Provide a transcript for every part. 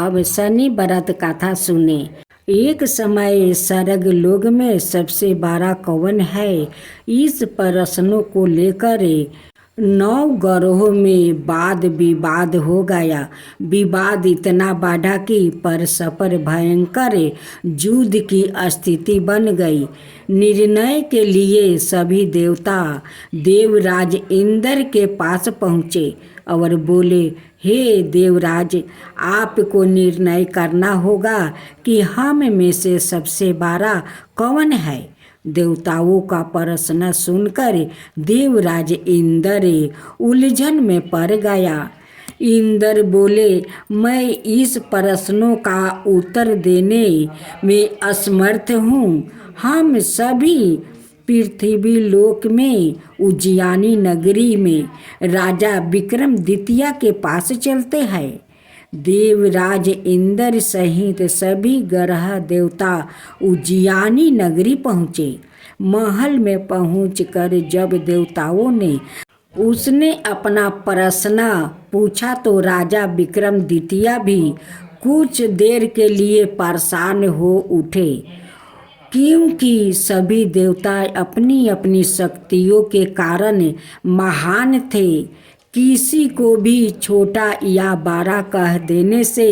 अब शनि व्रत कथा सुने। एक समय स्वर्ग लोक में सबसे बड़ा कौन है, इस प्रश्नों को लेकर 9 ग्रहों में वाद विवाद हो गया। विवाद इतना बढ़ा कि परस्पर भयंकर युद्ध की स्थिति बन गई। निर्णय के लिए सभी देवता देवराज इंद्र के पास पहुँचे और बोले, हे देवराज, आपको निर्णय करना होगा कि हम में से सबसे बड़ा कौन है। देवताओं का प्रश्न सुनकर देवराज इंद्र उलझन में पड़ गया। इंद्र बोले, मैं इस प्रश्नों का उत्तर देने में असमर्थ हूँ। हम सभी पृथ्वी लोक में उज्जैनी नगरी में राजा विक्रमादित्य के पास चलते हैं। देवराज इंद्र सहित सभी ग्रह देवता उज्जैनी नगरी पहुँचे। महल में पहुंचकर जब देवताओं ने उसने अपना प्रश्न पूछा तो राजा विक्रमादित्य भी कुछ देर के लिए परेशान हो उठे, क्योंकि सभी देवता अपनी अपनी शक्तियों के कारण महान थे। किसी को भी छोटा या बड़ा कह देने से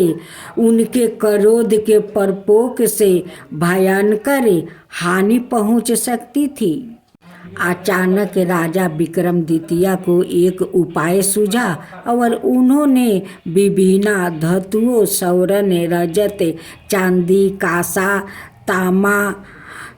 उनके क्रोध के प्रकोप से भयंकर हानि पहुंच सकती थी। अचानक राजा विक्रमादित्य को एक उपाय सूझा और उन्होंने विभिन्न धातुओं स्वर्ण, रजत, चांदी, कांसा, तांबा,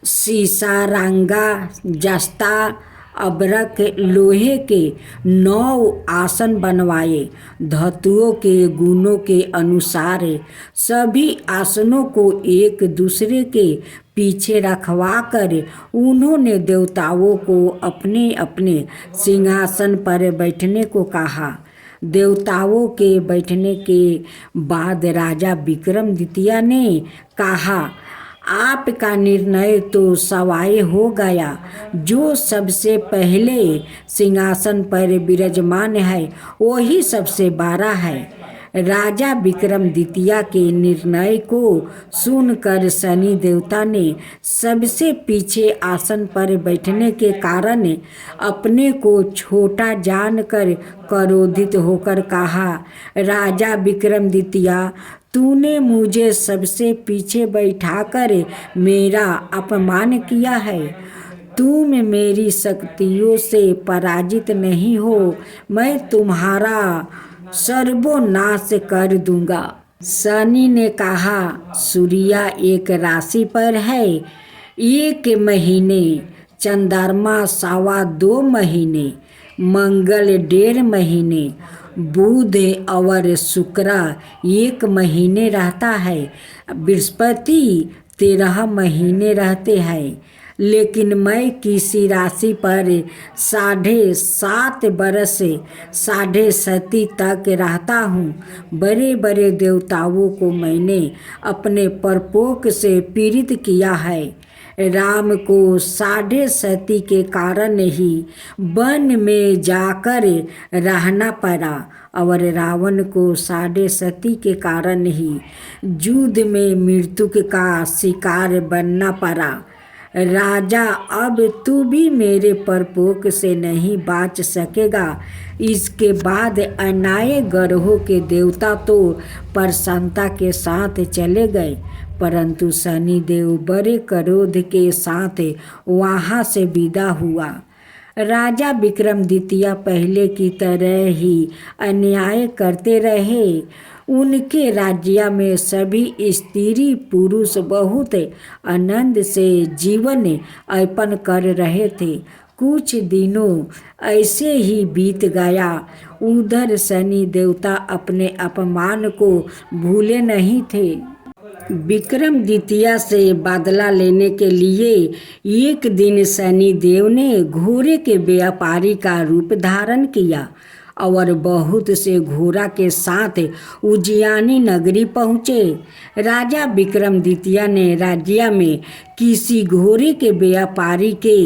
सीसा, रंगा, जस्ता, अब्रक, लोहे के 9 आसन बनवाए। धातुओं के गुणों के अनुसार सभी आसनों को एक दूसरे के पीछे रखवा कर उन्होंने देवताओं को अपने अपने सिंहासन पर बैठने को कहा। देवताओं के बैठने के बाद राजा विक्रमादित्य ने कहा, आपका निर्णय तो सवाय हो गया। जो सबसे पहले सिंहासन पर विराजमान है वही सबसे बड़ा है। राजा विक्रमादित्य के निर्णय को सुनकर शनि देवता ने सबसे पीछे आसन पर बैठने के कारण अपने को छोटा जानकर क्रोधित होकर कहा, राजा विक्रमादित्य, तूने मुझे सबसे पीछे बैठाकर मेरा अपमान किया है। तुम मेरी शक्तियों से पराजित नहीं हो। मैं तुम्हारा सर्वनाश कर दूंगा। शनि ने कहा, सूर्य एक राशि पर है 1 महीने, चंद्रमा 2.25 महीने, मंगल 1.5 महीने, बुध और शुक्र 1 महीने रहता है, बृहस्पति 13 महीने रहते हैं। लेकिन मैं किसी राशि पर 7.5 बरस 7.5 तक रहता हूँ। बड़े बड़े देवताओं को मैंने अपने प्रकोप से पीड़ित किया है। राम को 7.5 के कारण ही वन में जाकर रहना पड़ा और रावण को 7.5 के कारण ही युद्ध में मृत्यु का शिकार बनना पड़ा। राजा, अब तू भी मेरे प्रकोप से नहीं बच सकेगा। इसके बाद अन्य ग्रहों के देवता तो प्रसन्नता के साथ चले गए, परंतु शनिदेव बड़े क्रोध के साथ वहाँ से विदा हुआ। राजा विक्रमादित्य पहले की तरह ही अन्याय करते रहे। उनके राज्य में सभी स्त्री पुरुष बहुत आनंद से जीवन यापन कर रहे थे। कुछ दिनों ऐसे ही बीत गया। उधर शनि देवता अपने अपमान को भूले नहीं थे। विक्रमादित्य से बदला लेने के लिए एक दिन शनि देव ने घोड़े के व्यापारी का रूप धारण किया और बहुत से घोड़ा के साथ उज्जैनी नगरी पहुँचे। राजा विक्रमादित्य ने राज्य में किसी घोड़े के व्यापारी के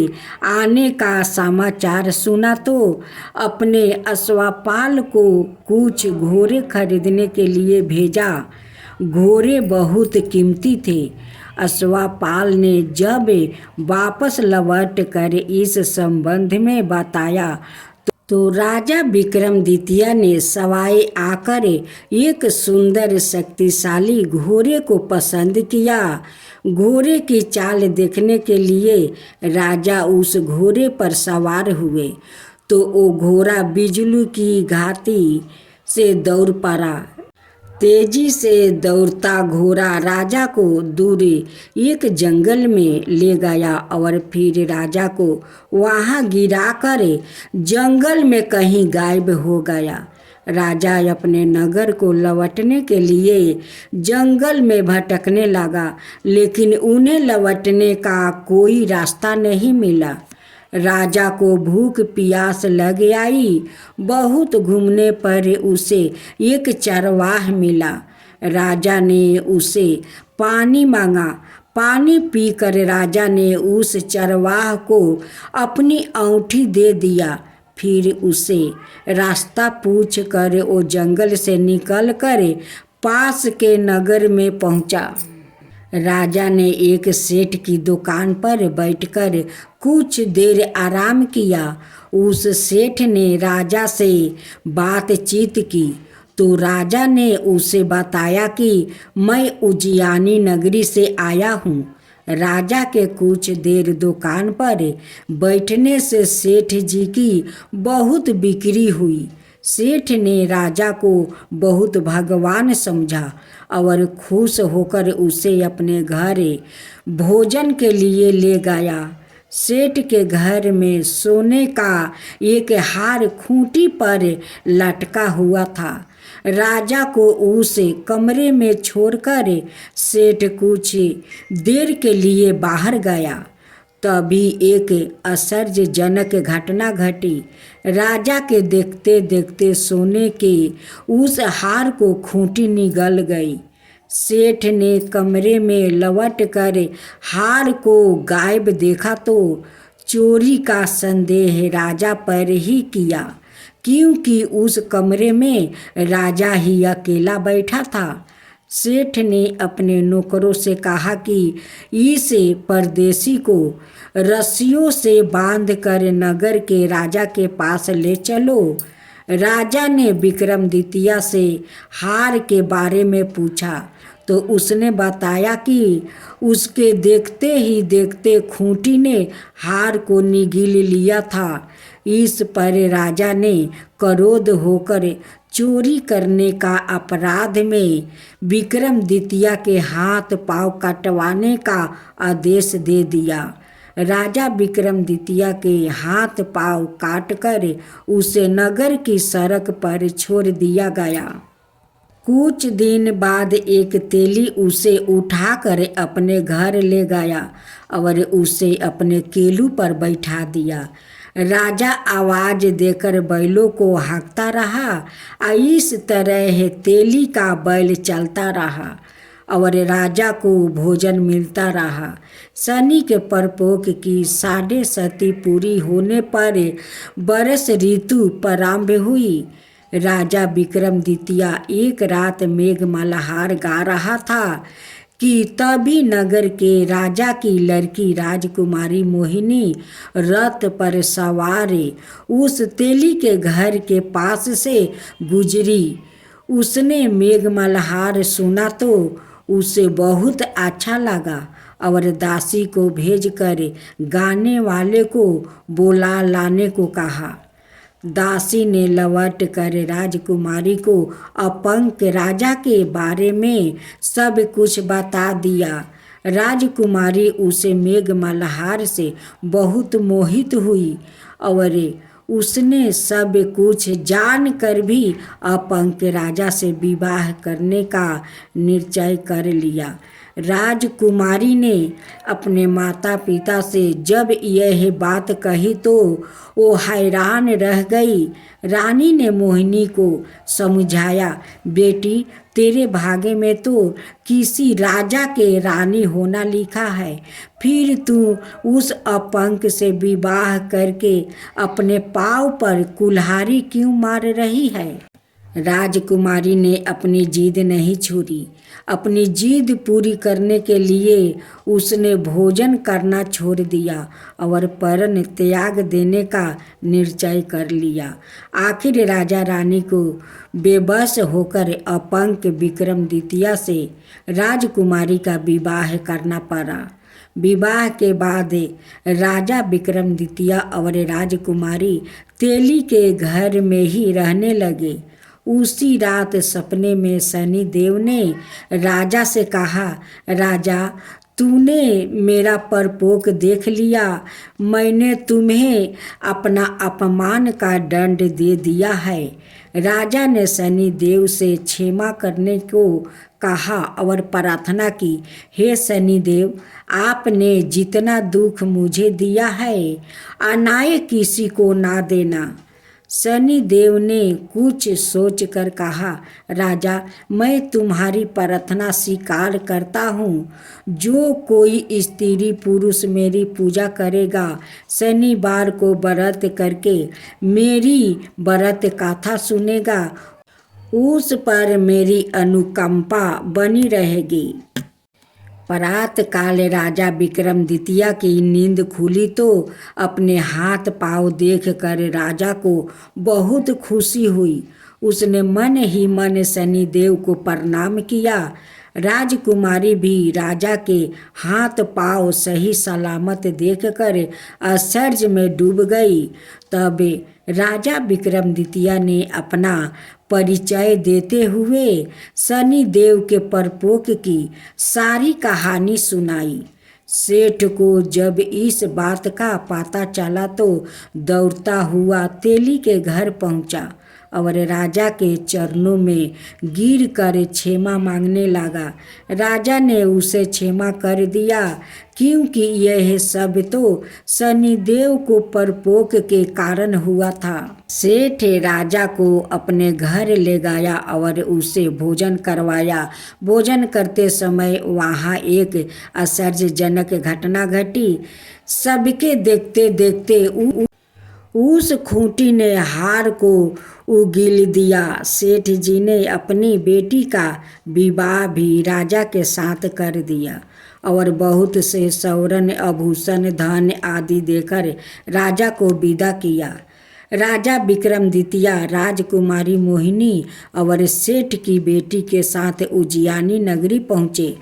आने का समाचार सुना तो अपने अश्वपाल को कुछ घोड़े खरीदने के लिए भेजा। घोड़े बहुत कीमती थे। अश्वपाल ने जब वापस लौट कर इस संबंध में बताया तो राजा विक्रमादित्य ने सवाई आकर एक सुंदर शक्तिशाली घोड़े को पसंद किया। घोड़े की चाल देखने के लिए राजा उस घोड़े पर सवार हुए तो वो घोड़ा बिजली की घाटी से दौड़ पड़ा। तेजी से दौड़ता घोड़ा राजा को दूर एक जंगल में ले गया और फिर राजा को वहां गिराकर जंगल में कहीं गायब हो गया। राजा अपने नगर को लौटने के लिए जंगल में भटकने लगा, लेकिन उन्हें लौटने का कोई रास्ता नहीं मिला। राजा को भूख प्यास लग आई। बहुत घूमने पर उसे एक चरवाह मिला। राजा ने उसे पानी मांगा। पानी पीकर राजा ने उस चरवाह को अपनी अंगूठी दे दिया। फिर उसे रास्ता पूछ कर वो जंगल से निकल कर पास के नगर में पहुंचा। राजा ने एक सेठ की दुकान पर बैठकर कुछ देर आराम किया। उस सेठ ने राजा से बातचीत की तो राजा ने उसे बताया कि मैं उज्जैनी नगरी से आया हूँ। राजा के कुछ देर दुकान पर बैठने से सेठ जी की बहुत बिक्री हुई। सेठ ने राजा को बहुत भगवान समझा और खुश होकर उसे अपने घर भोजन के लिए ले गया। सेठ के घर में सोने का एक हार खूंटी पर लटका हुआ था। राजा को उस कमरे में छोड़कर सेठ कुछ देर के लिए बाहर गया। तभी एक आश्चर्यजनक घटना घटी। राजा के देखते देखते सोने के उस हार को खूंटी निगल गई। सेठ ने कमरे में लौट कर हार को गायब देखा तो चोरी का संदेह राजा पर ही किया, क्योंकि उस कमरे में राजा ही अकेला बैठा था। सेठ ने अपने नौकरों से कहा कि इस परदेशी को रस्सियों से बांधकर नगर के राजा के पास ले चलो। राजा ने विक्रमादित्य से हार के बारे में पूछा तो उसने बताया कि उसके देखते ही देखते खूंटी ने हार को निगल लिया था। इस पर राजा ने क्रोध होकर चोरी करने का अपराध में विक्रमादित्य के हाथ पांव कटवाने का आदेश दे दिया। राजा विक्रमादित्य के हाथ पांव काटकर उसे नगर की सड़क पर छोड़ दिया गया। कुछ दिन बाद एक तेली उसे उठाकर अपने घर ले गया और उसे अपने केलू पर बैठा दिया। राजा आवाज देकर बैलों को हाँकता रहा। इस तरह तेली का बैल चलता रहा और राजा को भोजन मिलता रहा। शनि के प्रकोप की 7.5 पूरी होने पर वर्ष ऋतु प्रारंभ हुई। राजा विक्रमादित्य एक रात मेघ मल्हार गा रहा था कि तभी नगर के राजा की लड़की राजकुमारी मोहिनी रथ पर सवार उस तेली के घर के पास से गुजरी। उसने मेघ मल्हार सुना तो उसे बहुत अच्छा लगा और दासी को भेजकर गाने वाले को बुला लाने को कहा। दासी ने लौट कर राजकुमारी को अपंग राजा के बारे में सब कुछ बता दिया। राजकुमारी उसे मेघ मल्हार से बहुत मोहित हुई और उसने सब कुछ जानकर भी अपंग राजा से विवाह करने का निश्चय कर लिया। राजकुमारी ने अपने माता पिता से जब यह बात कही तो वो हैरान रह गई। रानी ने मोहिनी को समझाया, बेटी तेरे भाग्य में तो किसी राजा के रानी होना लिखा है, फिर तू उस अपंग से विवाह करके अपने पाँव पर कुल्हाड़ी क्यों मार रही है। राजकुमारी ने अपनी जिद नहीं छोड़ी। अपनी जिद पूरी करने के लिए उसने भोजन करना छोड़ दिया और परण त्याग देने का निश्चय कर लिया। आखिर राजा रानी को बेबस होकर अपंग विक्रमादित्य से राजकुमारी का विवाह करना पड़ा। विवाह के बाद राजा विक्रमादित्य और राजकुमारी तेली के घर में ही रहने लगे। उसी रात सपने में शनि देव ने राजा से कहा, राजा, तूने मेरा परपोक देख लिया। मैंने तुम्हें अपना अपमान का दंड दे दिया है। राजा ने शनि देव से क्षमा करने को कहा और प्रार्थना की, हे शनि देव, आपने जितना दुख मुझे दिया है अनाय किसी को ना देना। शनि देव ने कुछ सोचकर कहा, राजा, मैं तुम्हारी प्रार्थना स्वीकार करता हूँ। जो कोई स्त्री पुरुष मेरी पूजा करेगा, शनिवार को व्रत करके मेरी व्रत कथा सुनेगा, उस पर मेरी अनुकंपा बनी रहेगी। प्रात काल राजा विक्रमादित्य की नींद खुली तो अपने हाथ पांव देखकर राजा को बहुत खुशी हुई। उसने मन ही मन शनि देव को प्रणाम किया। राजकुमारी भी राजा के हाथ पांव सही सलामत देखकर आश्चर्य में डूब गई। तब राजा विक्रमादित्य ने अपना परिचय देते हुए शनि देव के परपोक की सारी कहानी सुनाई। सेठ को जब इस बात का पता चला तो दौड़ता हुआ तेली के घर पहुंचा और राजा के चरणों में गिर कर क्षमा मांगने लगा। राजा ने उसे क्षमा कर दिया, क्योंकि यह सब तो शनिदेव को परपोक के कारण हुआ था। सेठ राजा को अपने घर ले गया और उसे भोजन करवाया। भोजन करते समय वहाँ एक आश्चर्यजनक घटना घटी। सबके देखते देखते उस खूंटी ने हार को उगील दिया। सेठ जी ने अपनी बेटी का विवाह भी राजा के साथ कर दिया और बहुत से स्वर्ण आभूषण धन आदि देकर राजा को विदा किया। राजा विक्रमादित्य राजकुमारी मोहिनी और सेठ की बेटी के साथ उज्जैनी नगरी पहुँचे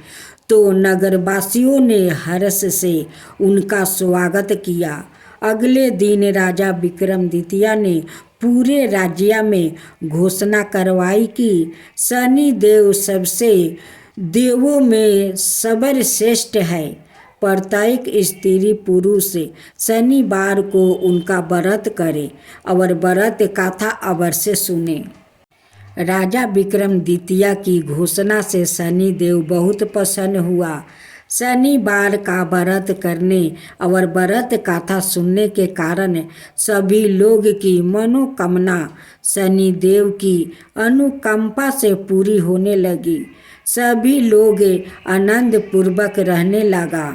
तो नगरवासियों ने हर्ष से उनका स्वागत किया। अगले दिन राजा विक्रमादित्य ने पूरे राज्य में घोषणा करवाई कि शनि देव सबसे देवों में सर्वश्रेष्ठ है। प्रत्येक स्त्री पुरुष शनिवार को उनका व्रत करे और व्रत कथा अवश्य सुने। राजा विक्रमादित्य की घोषणा से शनि देव बहुत प्रसन्न हुआ। शनिवार का व्रत करने और व्रत कथा सुनने के कारण सभी लोग की मनोकामना शनि देव की अनुकंपा से पूरी होने लगी। सभी लोग आनंद पूर्वक रहने लगा।